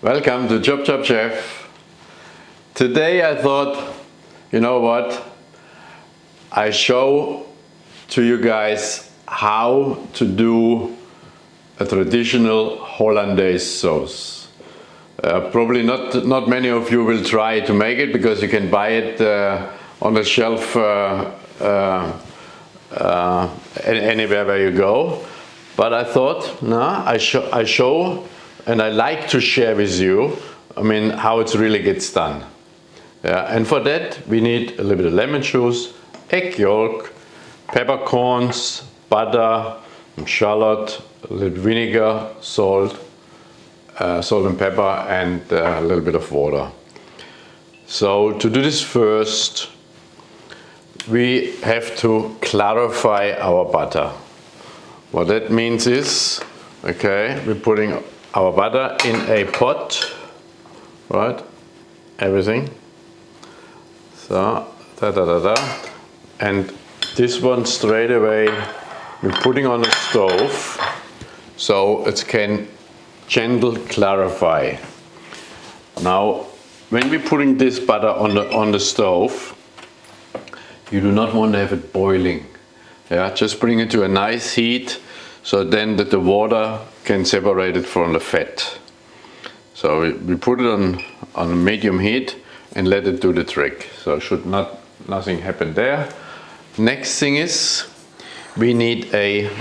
Welcome to ChopChopChef. Today I thought, you know what, I show to you guys how to do a traditional Hollandaise sauce. Probably not many of you will try to make it because you can buy it on the shelf anywhere where you go. But I thought, no, I show and I like to share with you, how it really gets done. Yeah, and for that we need a little bit of lemon juice, egg yolk, peppercorns, butter, shallot, a little vinegar, salt and pepper, and a little bit of water. So to do this first, we have to clarify our butter. What that means is, okay, we're putting our butter in a pot, right? Everything. So, and this one straight away we're putting on the stove, so it can gentle clarify. Now, when we're putting this butter on the stove, you do not want to have it boiling. Yeah, just bring it to a nice heat, so then that the water can separate it from the fat. So we put it on medium heat and let it do the trick. So nothing happen there. Next thing is, we need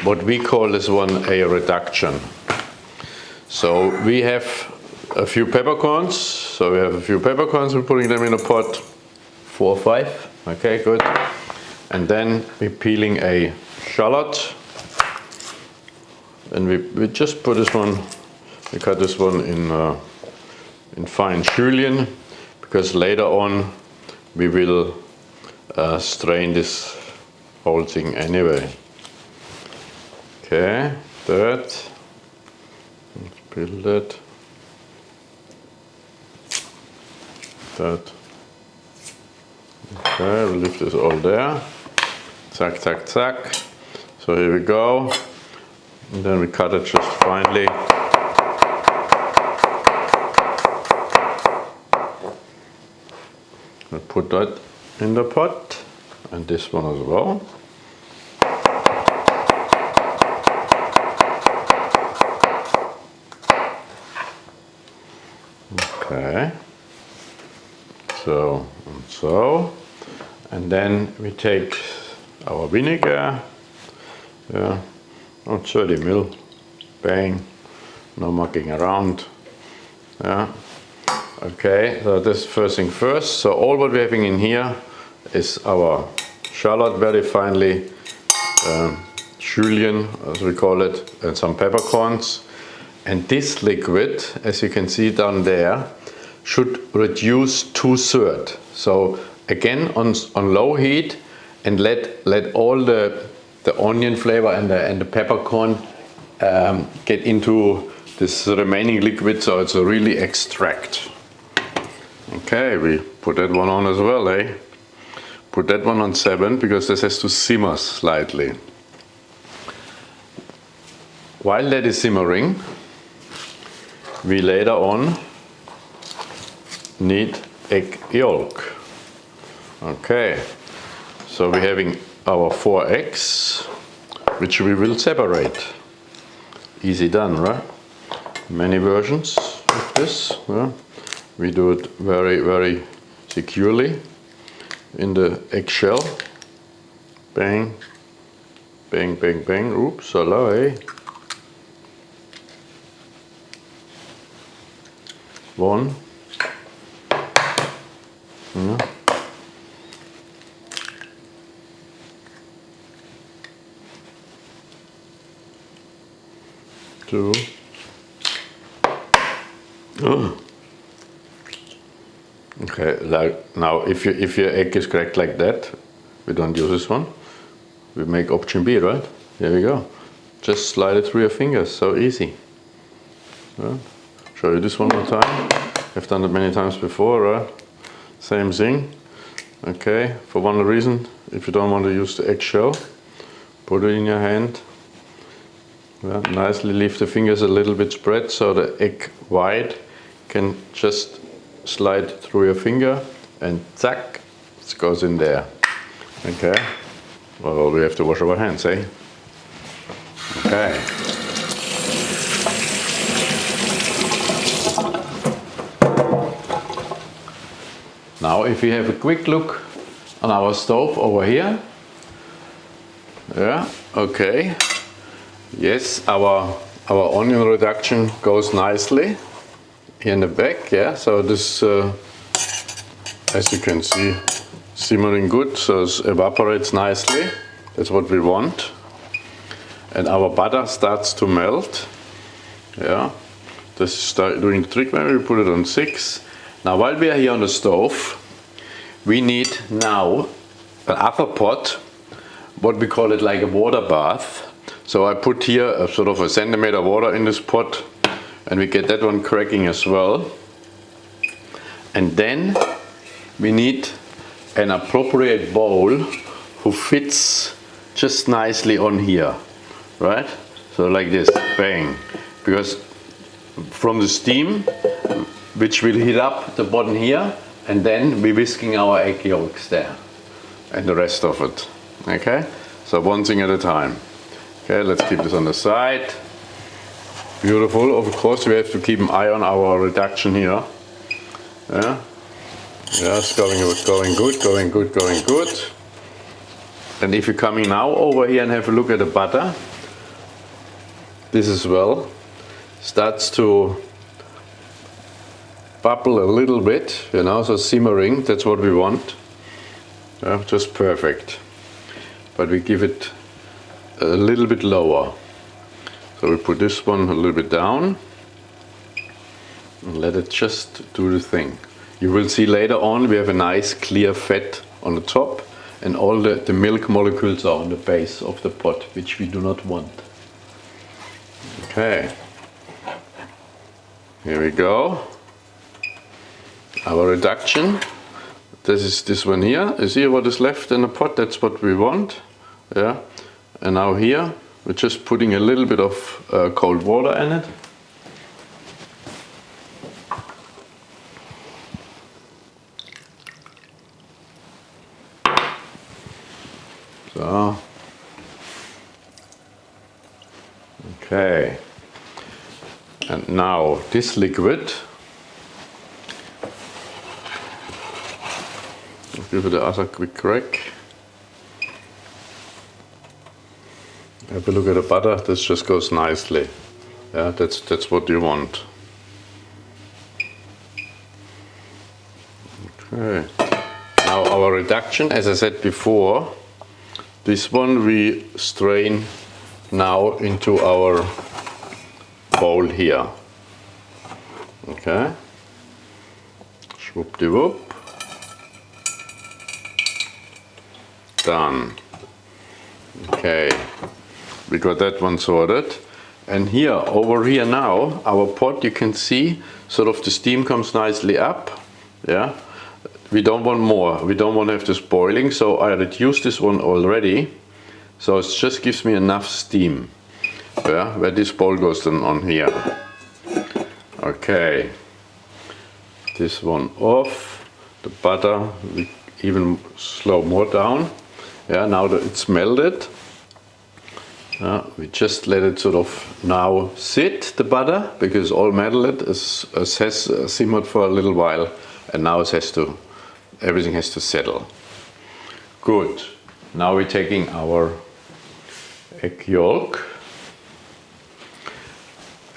what we call this one a reduction. So we have a few peppercorns. So we have a few peppercorns, we're putting them in a pot, 4 or 5, okay, good. And then we're peeling a shallot. And we just put this one, we cut this one in fine julienne, because later on we will strain this whole thing anyway. Okay, let's peel that. Okay, we'll leave this all there. Zack, zack, zack. So here we go. And then we cut it just finely. We'll put that in the pot, and this one as well. Okay. So and so. And then we take our vinegar. Yeah. 30 ml, bang, no mucking around. Yeah. Okay, so this first thing first. So all what we're having in here is our shallot, very finely julienne, as we call it, and some peppercorns. And this liquid, as you can see down there, should reduce 2/3. So again on low heat, and let all the onion flavor and the peppercorn get into this remaining liquid, so it's a really extract. Okay, we put that one on as well, eh? Put that one on 7 because this has to simmer slightly. While that is simmering, we later on need egg yolk. Okay, so we're having our 4 eggs, which we will separate. Easy done, right? Many versions of this. Yeah. We do it very, very securely in the eggshell. Bang, bang, bang, bang. Oops, hello, eh? 1. Yeah. 2. Oh. Okay, like now if your egg is cracked like that, we don't use this one. We make option B, right? There we go. Just slide it through your fingers, so easy. Yeah. Show you this one more time. I've done it many times before, right? Same thing. Okay, for one reason, if you don't want to use the eggshell, put it in your hand. Yeah, nicely leave the fingers a little bit spread so the egg white can just slide through your finger and zack, it goes in there. Okay. Well, we have to wash our hands, eh? Okay. Now if we have a quick look on our stove over here. Yeah, okay. Yes, our onion reduction goes nicely here in the back, yeah. So this, as you can see, simmering good, so it evaporates nicely. That's what we want. And our butter starts to melt. Yeah, this is doing the trick when we put it on 6. Now while we are here on the stove, we need now another pot, what we call it like a water bath. So I put here a sort of a centimeter water in this pot, and we get that one cracking as well. And then we need an appropriate bowl who fits just nicely on here, right? So like this, bang. Because from the steam, which will heat up the bottom here, and then we're whisking our egg yolks there and the rest of it. Okay, so one thing at a time. Okay, let's keep this on the side. Beautiful. Of course, we have to keep an eye on our reduction here. Yeah, it's going good. And if you're coming now over here and have a look at the butter, this as well starts to bubble a little bit, you know, so simmering, that's what we want. Yeah, just perfect. But we give it a little bit lower. So we put this one a little bit down and let it just do the thing. You will see later on we have a nice clear fat on the top, and all the milk molecules are on the base of the pot, which we do not want. Okay, here we go. Our reduction, this is this one here. You see what is left in the pot? That's what we want. Yeah. And now here, we're just putting a little bit of cold water in it. So, okay. And now this liquid, give it another quick crack. Have a look at the butter, this just goes nicely. Yeah, that's what you want. Okay. Now our reduction, as I said before, this one we strain now into our bowl here. Okay. Schwuppdiwupp. Done. Okay, we got that one sorted. And here, over here now, our pot, you can see sort of the steam comes nicely up. Yeah, we don't want more. We don't want to have this boiling, so I reduced this one already. So it just gives me enough steam. Yeah, where this bowl goes then on here. Okay, this one off. The butter, we even slow more down. Yeah, now that it's melted, we just let it sort of now sit, the butter, because all melted has simmered for a little while, and now it has to, everything has to settle. Good. Now we're taking our egg yolk,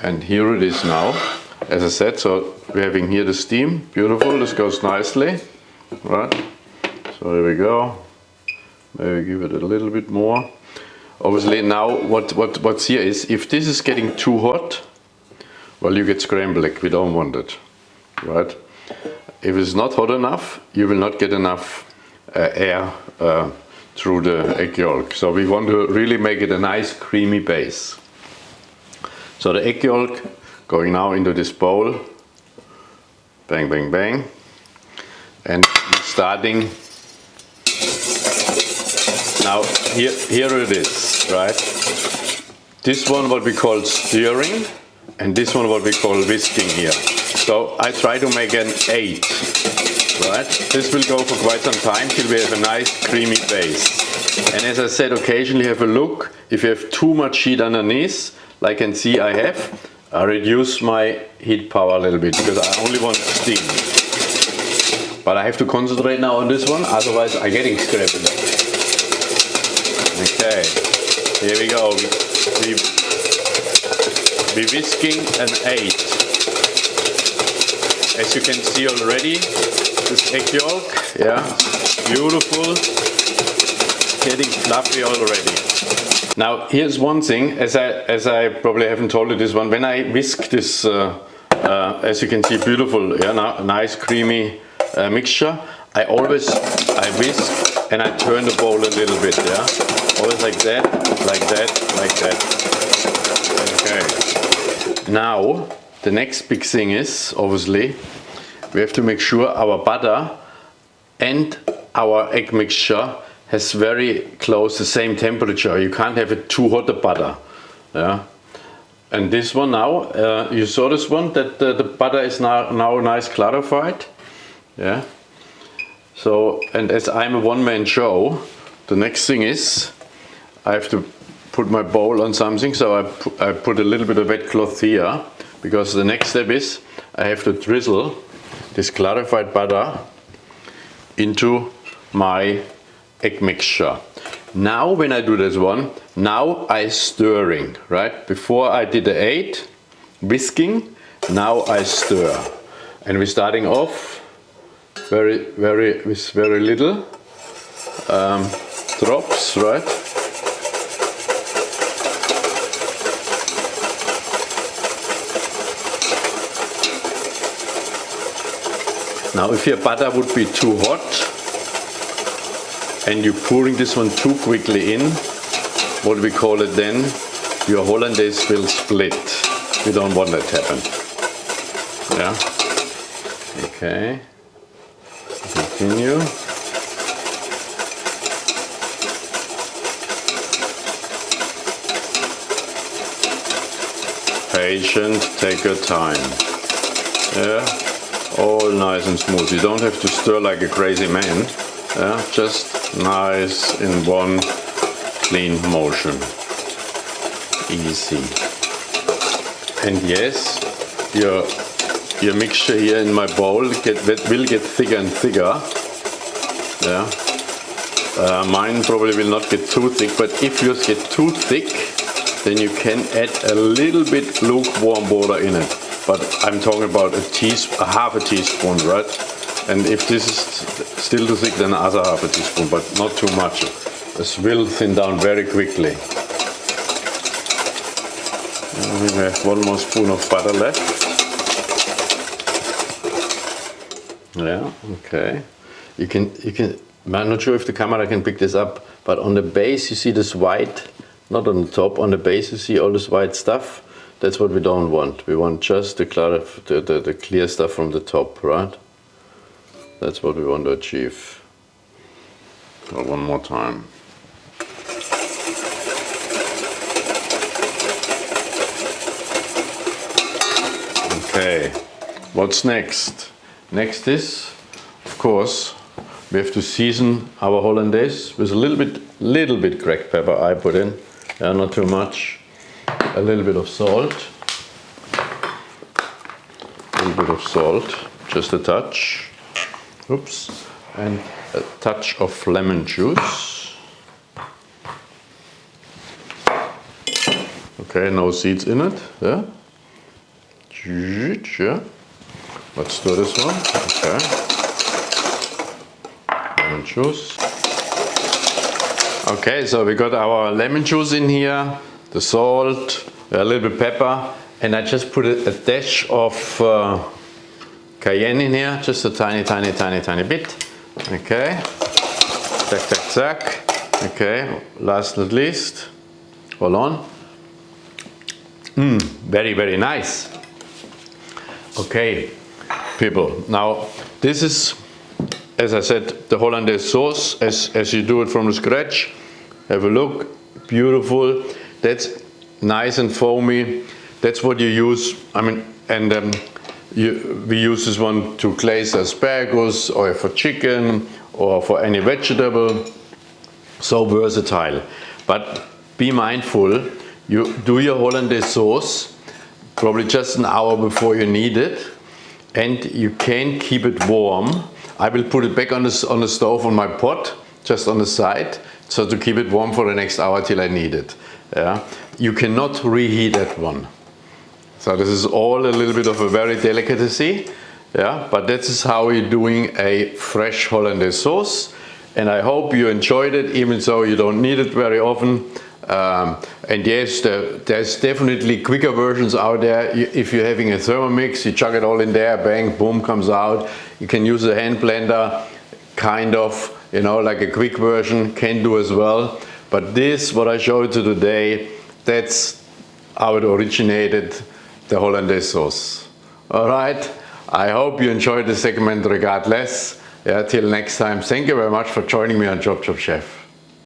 and here it is now. As I said, so we're having here the steam. Beautiful. This goes nicely, right? So there we go. Maybe give it a little bit more. Obviously now what's here is, if this is getting too hot, well, you get scrambled egg. We don't want it, right? If it's not hot enough, you will not get enough air through the egg yolk. So we want to really make it a nice creamy base. So the egg yolk going now into this bowl. Bang, bang, bang. And starting. Now here it is, right? This one what we call stirring, and this one what we call whisking here. So I try to make an 8, right? This will go for quite some time till we have a nice creamy base. And as I said, occasionally have a look. If you have too much heat underneath, like you can see I have, I reduce my heat power a little bit because I only want steam. But I have to concentrate now on this one, otherwise I'm getting scrapped. Okay, here we go. We're whisking an 8. As you can see already, this egg yolk, yeah, beautiful, getting fluffy already. Now here's one thing, as I probably haven't told you this one, when I whisk this, as you can see, beautiful, yeah, nice creamy mixture, I whisk and I turn the bowl a little bit, yeah, always like that, like that, like that. Okay. Now the next big thing is, obviously, we have to make sure our butter and our egg mixture has very close the same temperature. You can't have it too hot, the butter. Yeah. And this one now, you saw this one, that the butter is now nice clarified. Yeah. So, and as I'm a one-man show, the next thing is I have to put my bowl on something, so I put a little bit of wet cloth here, because the next step is I have to drizzle this clarified butter into my egg mixture. Now when I do this one, now I stirring, right? Before I did the 8, whisking, now I stir. And we're starting off with very little drops, right? Now if your butter would be too hot and you're pouring this one too quickly in, what we call it then, your Hollandaise will split. We don't want that to happen. Yeah. Okay. Continue. Patient, take your time. Yeah. All nice and smooth. You don't have to stir like a crazy man. Yeah, just nice in one clean motion. Easy. And yes, your mixture here in my bowl will get thicker and thicker. Yeah. Mine probably will not get too thick, but if yours get too thick, then you can add a little bit lukewarm water in it. But I'm talking about a half a teaspoon, right? And if this is still too thick, then another half a teaspoon, but not too much. This will thin down very quickly. And we have one more spoon of butter left. Yeah, okay. You can. I'm not sure if the camera can pick this up, but on the base you see this white, not on the top. On the base you see all this white stuff. That's what we don't want. We want just the clear stuff from the top, right? That's what we want to achieve. So one more time. Okay, what's next? Next is, of course, we have to season our Hollandaise with a little bit cracked pepper I put in. Yeah, not too much. A little bit of salt, just a touch, oops, and a touch of lemon juice. Okay, no seeds in it, yeah. Let's do this one, okay. Lemon juice. Okay, so we got our lemon juice in here, the salt, a little bit pepper, and I just put a dash of cayenne in here, just a tiny bit. Okay, zack. Okay, last but not least, hold on. Very nice. Okay, people, now this is, as I said, the Hollandaise sauce, as you do it from the scratch. Have a look, beautiful. That's nice and foamy. That's what you use. I mean, and We use this one to glaze asparagus or for chicken or for any vegetable. So versatile. But be mindful, you do your Hollandaise sauce probably just an hour before you need it, and you can keep it warm. I will put it back on the stove on my pot, just on the side, so to keep it warm for the next hour till I need it. Yeah? You cannot reheat that one. So this is all a little bit of a very delicacy, yeah? But this is how we're doing a fresh Hollandaise sauce. And I hope you enjoyed it, even though you don't need it very often. And yes, there's definitely quicker versions out there. If you're having a Thermomix, you chuck it all in there, bang, boom, comes out. You can use a hand blender, kind of, you know, like a quick version, can do as well. But this, what I showed you today, that's how it originated, the Hollandaise sauce. All right, I hope you enjoyed the segment regardless. Yeah, till next time, thank you very much for joining me on ChopChopChef.